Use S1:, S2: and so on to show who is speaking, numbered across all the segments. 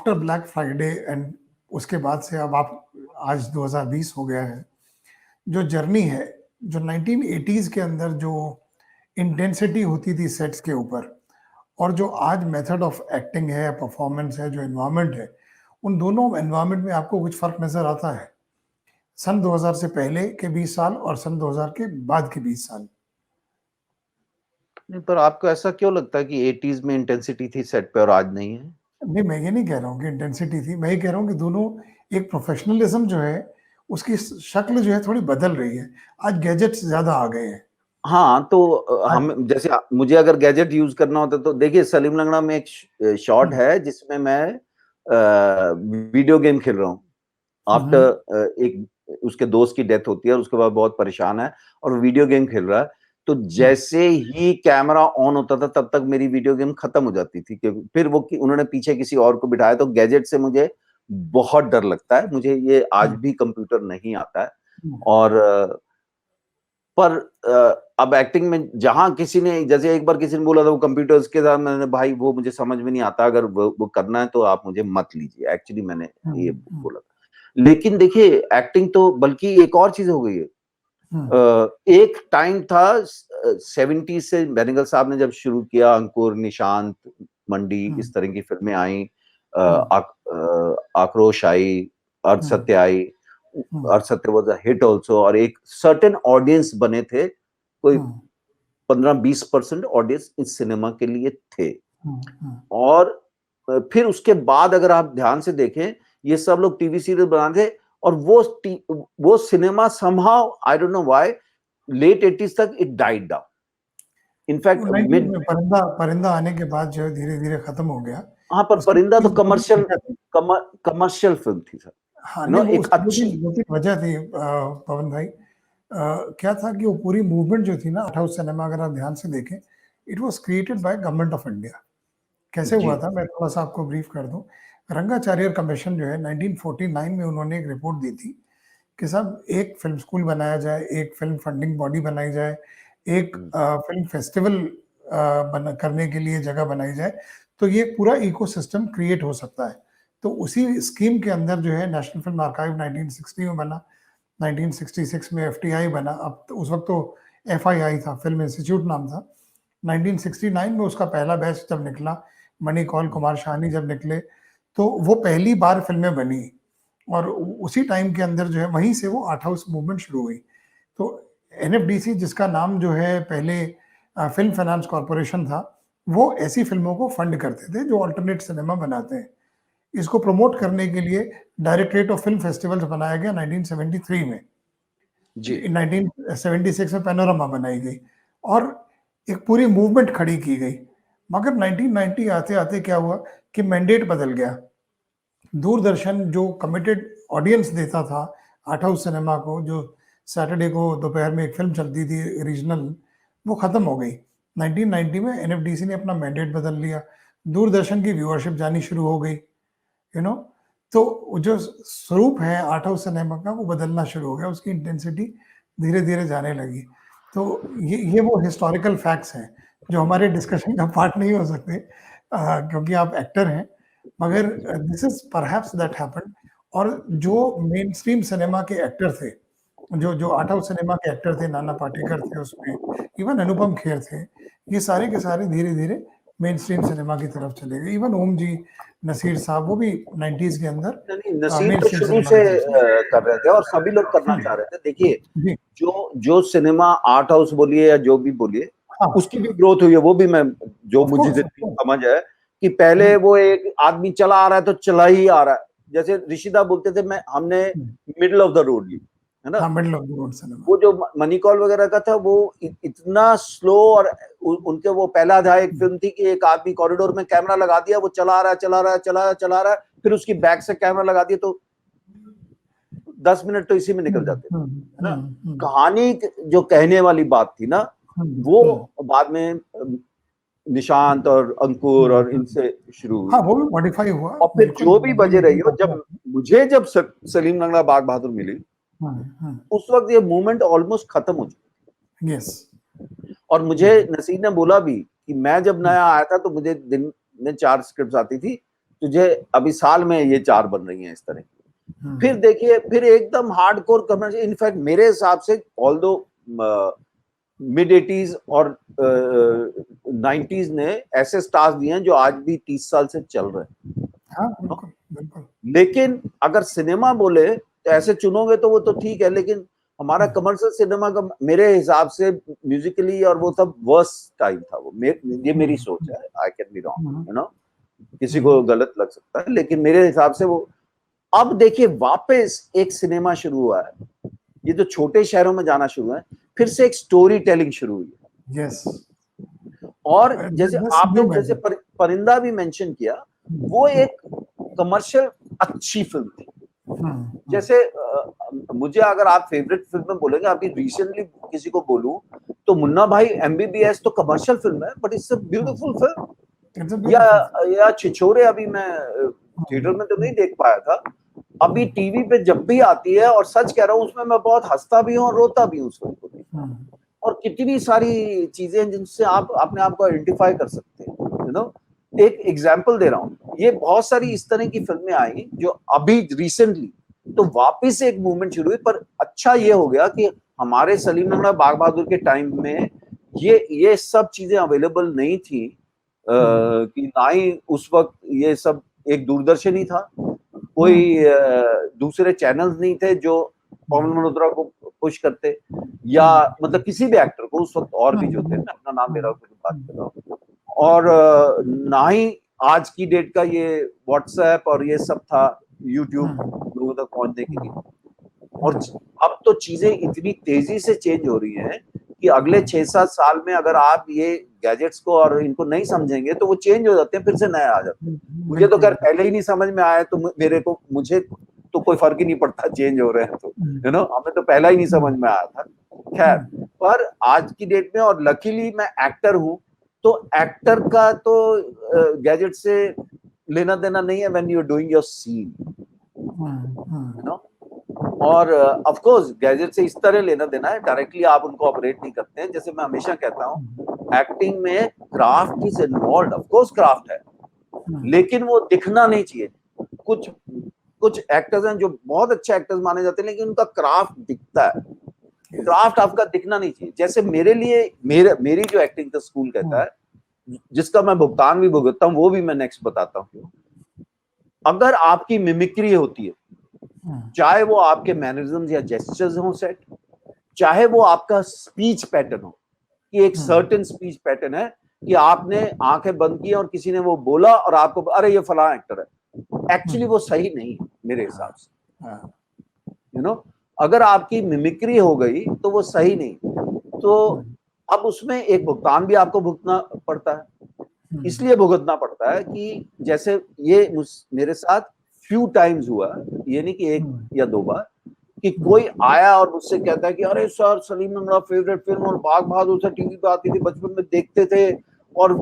S1: After black Friday and उसके बाद से अब आप आज 2020 हो गया है, जो जर्नी है, जो 1980s के अंदर जो इंटेंसिटी होती थी सेट्स के ऊपर और जो आज मेथड ऑफ एक्टिंग है, परफॉर्मेंस है, जो एनवायरनमेंट है, उन दोनों एनवायरनमेंट में आपको कुछ फर्क नजर आता है? सन 2000 से पहले के 20 साल और सन 2000 के बाद के 20 साल।
S2: नहीं, पर आपको ऐसा क्यों लगता है कि 80s में इंटेंसिटी थी सेट पे और आज नहीं है?
S1: नहीं, मैं ये नहीं कह रहा हूँ कि इंटेंसिटी थी, मैं ये कह रहा हूँ कि दोनों एक प्रोफेशनलिज्म जो है, उसकी शक्ल जो है थोड़ी बदल रही है। आज गैजेट्स ज़्यादा आ गए हैं।
S2: हाँ, तो
S1: आज
S2: हम जैसे मुझे अगर गैजेट यूज़ करना होता तो देखिए सलीम लंगड़ा में एक शॉट है जिसमें मैं वीडियो गेम खेल रहा हूँ। आफ्टर एक उसके दोस्त की डेथ होती है और उसके बाद बहुत परेशान है और वीडियो गेम खेल रहा है। तो जैसे ही कैमरा ऑन होता था तब तक मेरी वीडियो गेम खत्म हो जाती थी क्योंकि फिर वो उन्होंने पीछे किसी और को बिठाया। तो गैजेट से मुझे बहुत डर लगता है। मुझे ये आज भी कंप्यूटर नहीं आता है और पर अब एक्टिंग में जहां किसी ने जैसे एक बार किसी ने बोला था वो कंप्यूटर्स के साथ, मैंने भाई वो मुझे समझ में नहीं आता, अगर वो करना है तो आप मुझे मत लीजिए। एक्चुअली मैंने ये बोला था। लेकिन देखिए एक्टिंग तो बल्कि एक और चीज हो गई है। एक टाइम था 70 से बेनेगल साहब ने जब शुरू किया, अंकुर, निशांत, मंडी, इस तरह की फिल्में आई, आक्रोश आई, अर्ध सत्य आई, अर्ध सत्य वाज अ हिट आल्सो, और एक सर्टेन ऑडियंस बने थे, कोई 15-20% ऑडियंस इस सिनेमा के लिए थे। और फिर उसके बाद अगर आप ध्यान से देखें, ये सब लोग टीवी सीरियल बनाते थे और वो cinema somehow, I don't know why, late 80s तक इट डाइड डाउन। इनफैक्ट
S1: परिंदा आने के बाद जो है धीरे-धीरे खत्म हो गया।
S2: हाँ, पर परिंदा तो कमर्शियल फिल्म थी सर।
S1: हाँ, नहीं, वो उसकी दो तीन वजह थी पवन भाई। क्या था कि वो पूरी मूवमेंट जो थी ना आर्ट हाउस सिनेमा, अगर आप ध्यान से देखें, it was created by government of India. कैसे हुआ था, मैं थोड़ा सा आपको ब्रीफ कर दूं। रंगाचार्य कमीशन जो है 1949 में उन्होंने एक रिपोर्ट दी थी कि साहब एक फिल्म स्कूल बनाया जाए, एक फिल्म फंडिंग बॉडी बनाई जाए, एक फिल्म फेस्टिवल करने के लिए जगह बनाई जाए, तो ये पूरा इकोसिस्टम क्रिएट हो सकता है। तो उसी स्कीम के अंदर जो है नेशनल फिल्म आर्काइव 1960 में बना, 1966 में एफटीआई बना। अब तो उस वक्त तो एफआईआई था, फिल्म इंस्टीट्यूट नाम था। 1969 में उसका पहला बैच जब निकला, मणि कौल, कुमार शाहनी जब निकले, तो वो पहली बार फिल्में बनी और उसी टाइम के अंदर जो है वहीं से वो आर्ट हाउस मूवमेंट शुरू हुई। तो एनएफडीसी, जिसका नाम जो है पहले फिल्म फाइनेंस कॉरपोरेशन था, वो ऐसी फिल्मों को फंड करते थे जो अल्टरनेट सिनेमा बनाते हैं। इसको प्रमोट करने के लिए डायरेक्टरेट ऑफ फिल्म फेस्टिवल्स बनाया गया 1973 में।
S2: जी
S1: 1976 में पैनोरमा बनाई गई और एक पूरी मूवमेंट खड़ी की गई। मगर 1990 आते आते क्या हुआ कि मैंडेट बदल गया। दूरदर्शन जो कमिटेड ऑडियंस देता था आर्ट हाउस सिनेमा को, जो सैटरडे को दोपहर में एक फिल्म चलती थी रीजनल, वो खत्म हो गई। 1990 में एनएफडीसी ने अपना मैंडेट बदल लिया, दूरदर्शन की व्यूअरशिप जानी शुरू हो गई, यू नो। तो जो स्वरूप है आर्ट हाउस सिनेमा का वो बदलना शुरू हो गया, उसकी इंटेंसिटी धीरे धीरे जाने लगी। तो ये वो हिस्टोरिकल फैक्ट्स हैं जो हमारे डिस्कशन का पार्ट नहीं हो सकते क्योंकि आप एक्टर हैं, मगर this is perhaps that happened. और जो मेन स्ट्रीम सिनेमा के एक्टर थे, जो जो आर्ट हाउस सिनेमा के एक्टर थे, नाना पाटेकर थे उसमें, इवन अनुपम खेर थे, ये सारे के सारे धीरे धीरे मेन स्ट्रीम सिनेमा की तरफ चले गए। इवन ओम जी, नसीर साहब, वो भी 90s के अंदर
S2: नसीर
S1: मेन
S2: तो
S1: स्ट्रीम
S2: शुरू
S1: सिनेमा
S2: से
S1: की तरफ चले
S2: कर रहे थे और सभी लोग करना चाह रहे थे। देखिए,
S1: गए।
S2: जो सिनेमा आर्ट हाउस बोलिए या जो भी बोलिए, उसकी भी ग्रोथ हुई है। वो भी मैं, जो मुझे जितनी समझ है कि पहले वो एक आदमी चला आ रहा है तो चला ही आ रहा है। जैसे ऋषिदा बोलते थे, हमने मिडिल ऑफ द रोड ली, है ना।
S1: Middle of the road cinema.
S2: वो जो मनी कॉल वगैरह का था, वो इतना स्लो, और उनके वो पहला अध्याय एक फिल्म थी कि एक आदमी कॉरिडोर में कैमरा लगा दिया, वो चला रहा है, फिर उसकी बैक से कैमरा लगा दिया, तो 10 मिनट तो इसी में निकल जाते थे, है ना। कहानी जो कहने वाली बात थी ना, वो बाद में निशांत और अंकुर और इनसे शुरू हुई।
S1: हाँ, वो भी मॉडिफाई हुआ।
S2: और फिर जो भी बजे रही हो, जब सलीम लंगड़ा बाग बहादुर मिली, उस वक्त ये मूवमेंट ऑलमोस्ट खत्म हो चुकी थी।
S1: यस।
S2: और मुझे नसीर ने बोला भी कि मैं जब नया आया था तो मुझे दिन में 4 स्क्रिप्ट आती थी, तुझे अभी साल में ये 4 बन रही हैं इस तरह की। फिर
S1: हम्म,
S2: देखिए, फिर एकदम हार्डकोर कमर्शियल, इनफैक्ट मेरे हिसाब से ऑल्दो मिड 80s और 90s ने ऐसे स्टार्स दिए हैं जो आज भी 30 साल से चल रहे हैं।
S1: हाँ बिल्कुल बिल्कुल।
S2: लेकिन अगर सिनेमा बोले तो ऐसे चुनोगे तो वो तो ठीक है, लेकिन हमारा कमर्शियल सिनेमा का मेरे हिसाब से म्यूजिकली और वो सब वर्स्ट टाइम था वो। ये मेरी सोच है, I can be wrong, you know, किसी को गलत लग सकता है, लेकिन मेरे हिसाब से वो। अब देखिए वापस एक सिनेमा शुरू हुआ है, ये जो छोटे शहरों में जाना शुरू है, फिर से एक स्टोरी टेलिंग शुरू हुई है।
S1: यस,
S2: और जैसे
S1: दिस
S2: आपने
S1: न्यू
S2: जैसे
S1: मैजिक।
S2: परिंदा भी मेंशन किया, वो एक कमर्शियल अच्छी फिल्म थी। जैसे मुझे अगर आप फेवरेट फिल्म बोलेंगे, अभी रिसेंटली किसी को बोलूं तो मुन्ना भाई एमबीबीएस तो कमर्शियल फिल्म है, but it's a beautiful film.
S1: It's a
S2: या
S1: ब्यूटीफुल।
S2: या छिछोरे अभी मैं थिएटर में तो नहीं देख पाया था, अभी टीवी पे जब भी आती है, और सच कह रहा हूँ उसमें मैं बहुत हंसता भी हूँ और रोता भी हूँ उस फिल्म को। और कितनी सारी चीजें हैं जिनसे आप अपने आप को आइडेंटिफाई कर सकते हैं, यू नो। एक एग्जांपल दे रहा हूँ, ये बहुत सारी इस तरह की फिल्में आई जो अभी रिसेंटली तो वापस एक मूवमेंट शुरू हुई। पर अच्छा ये हो गया कि हमारे सलीम लंगड़ा बाग बहादुर के टाइम में ये सब चीजें अवेलेबल नहीं थी, कि ना ही उस वक्त ये सब, एक दूरदर्शन ही था, कोई दूसरे चैनल्स नहीं थे जो पवन मल्होत्रा को पुश करते, या मतलब किसी भी एक्टर को उस वक्त, और भी जो थे, मैं अपना नाम ले रहा हूँ क्योंकि बात कर रहा हूँ। और ना ही आज की डेट का ये व्हाट्सएप और ये सब था, यूट्यूब लोगों तक पहुंचने के लिए। और अब तो चीजें इतनी तेजी से चेंज हो रही हैं कि अगले 6-7 साल में अगर आप ये गैजेट्स को और इनको नहीं समझेंगे तो वो चेंज हो जाते हैं, फिर से नए आ जाते हैं। मुझे तो खैर पहले ही नहीं समझ में आया, तो मुझे तो कोई फर्क ही नहीं पड़ता चेंज हो रहे हैं तो, यू नो, हमें तो पहला ही नहीं समझ में आया था। खैर, पर आज की डेट में, और लकीली मैं एक्टर हूं, तो एक्टर का तो गैजेट से लेना देना नहीं है when you are doing your scene, you know. और ऑफ कोर्स गैजेट से इस तरह लेना देना है, डायरेक्टली आप उनको ऑपरेट नहीं करते हैं। जैसे मैं हमेशा कहता हूँ, एक्टिंग में craft is involved, of course craft है, लेकिन वो दिखना नहीं चाहिए। कुछ कुछ एक्टर्स हैं जो बहुत अच्छे एक्टर्स माने जाते हैं, लेकिन उनका क्राफ्ट दिखता है, क्राफ्ट आपका दिखना नहीं चाहिए। जैसे मेरे लिए मेरी जो एक्टिंग का स्कूल कहता है, जिसका मैं भुगतान भी भुगतता हूँ, वो भी मैं नेक्स्ट बताता हूँ। अगर आपकी मिमिक्री होती है, चाहे वो आपके मैनरिज्म्स या जेस्चर्स हो सेट, चाहे वो आपका स्पीच पैटर्न हो, कि एक सर्टेन स्पीच पैटर्न है कि आपने आंखें बंद की और किसी ने वो बोला और आपको अरे ये फलां एक्टर है, एक्चुअली वो सही नहीं है मेरे हिसाब से, यू नो। अगर आपकी मिमिक्री हो गई तो वो सही नहीं, तो अब उसमें एक भुगतान भी आपको भुगतना पड़ता है। इसलिए भुगतना पड़ता है कि जैसे ये मेरे साथ फ्यू टाइम्स हुआ, ये नहीं कि 1 या 2 बार, कि कोई आया और मुझसे कहता है कि अरे सर, सलीम लंगड़ा फेवरेट फिल्म, और बाग बहादुर से टीवी पे आती थी, बचपन में देखते थे, और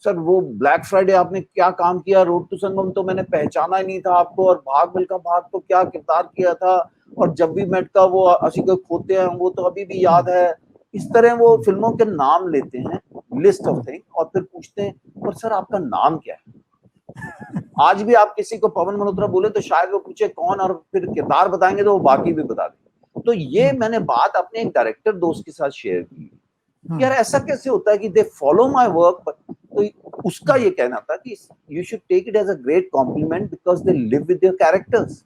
S2: सर वो ब्लैक फ्राइडे आपने क्या काम किया, रोड टू संगम तो मैंने पहचाना ही नहीं था आपको, और भाग मिल्खा भाग तो क्या किरदार किया था, और जब भी मेट का वो असी को खोते हैं वो तो अभी भी याद है। इस तरह वो फिल्मों के नाम लेते हैं, लिस्ट ऑफ थिंग, और फिर पूछते हैं और सर आपका नाम क्या है। आज भी आप किसी को पवन मल्होत्रा बोले तो शायद वो पूछे कौन, और फिर किरदार बताएंगे तो वो बाकी भी बता देंगे। तो ये मैंने बात अपने एक डायरेक्टर दोस्त के साथ शेयर की, यार ऐसा कैसे होता है कि दे फॉलो माय वर्क, तो उसका ये कहना था कि you should take it as a great compliment because they live with your characters,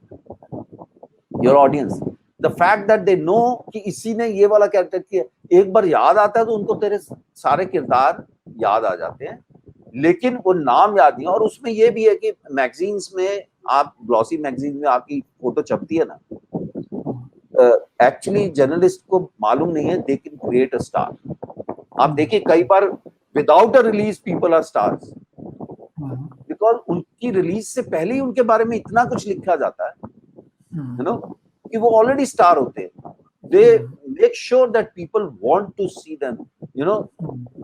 S2: your audience. The fact that they know कि इसी ने ये वाला कैरेक्टर किया, एक बार याद आता है तो उनको तेरे सारे किरदार याद आ जाते हैं, लेकिन वो नाम याद नहीं। और उसमें ये भी है कि मैगजीन्स में, आप ग्लॉसी मैगजीन में आपकी फोटो छपती है ना, एक्चुअली जर्नलिस्ट को मालूम नहीं है they can create a star. आप देखिए कई बार without a release people are stars, because उनकी रिलीज से पहले ही उनके बारे में इतना कुछ लिखा जाता है, यू नो, कि वो ऑलरेडी स्टार होते हैं। They make sure that people want to see them, you know.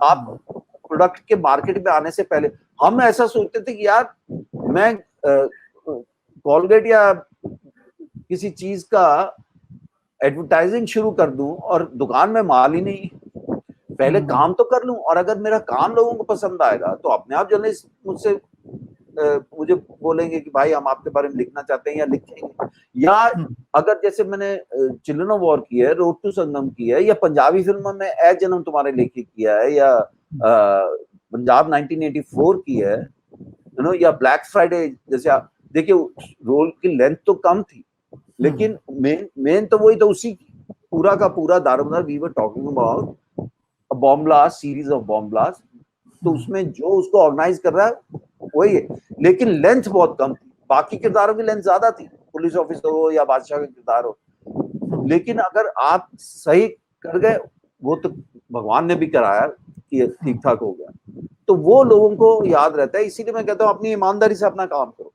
S2: आप प्रोडक्ट के मार्केट में आने से पहले, हम ऐसा सोचते थे कि यार मैं कॉलगेट या किसी चीज का एडवर्टाइजिंग शुरू कर दूं और दुकान में माल ही नहीं, पहले काम तो कर लूं, और अगर मेरा काम लोगों को पसंद आएगा तो अपने आप जर्नलिस्ट मुझसे मुझे बोलेंगे कि भाई हम आपके बारे में लिखना चाहते हैं या लिखेंगे, या अगर जैसे मैंने चिल्ड्रन ऑफ वॉर की है, रोड टू संगम की है, या पंजाबी फिल्मों में ए जन्म तुम्हारे लेके किया है, या पंजाब 1984 की है, यू नो, या ब्लैक फ्राइडे, जैसे आप देखिए रोल की लेंथ तो कम थी, लेकिन मेन तो वही तो उसी पूरा का पूरा दारोमदार we were talking about a bomb blast, series of bomb blast, तो उसमें जो उसको ऑर्गेनाइज कर रहा है वही है, लेकिन लेंथ बहुत कम थी, बाकी किरदारों की लेंथ ज्यादा थी, पुलिस ऑफिसर हो या बादशाह का किरदार हो, लेकिन अगर आप सही कर गए, वो तो भगवान ने भी कराया कि ठीक ठाक हो गया, तो वो लोगों को याद रहता है, इसीलिए मैं कहता हूँ अपनी ईमानदारी से अपना काम करो।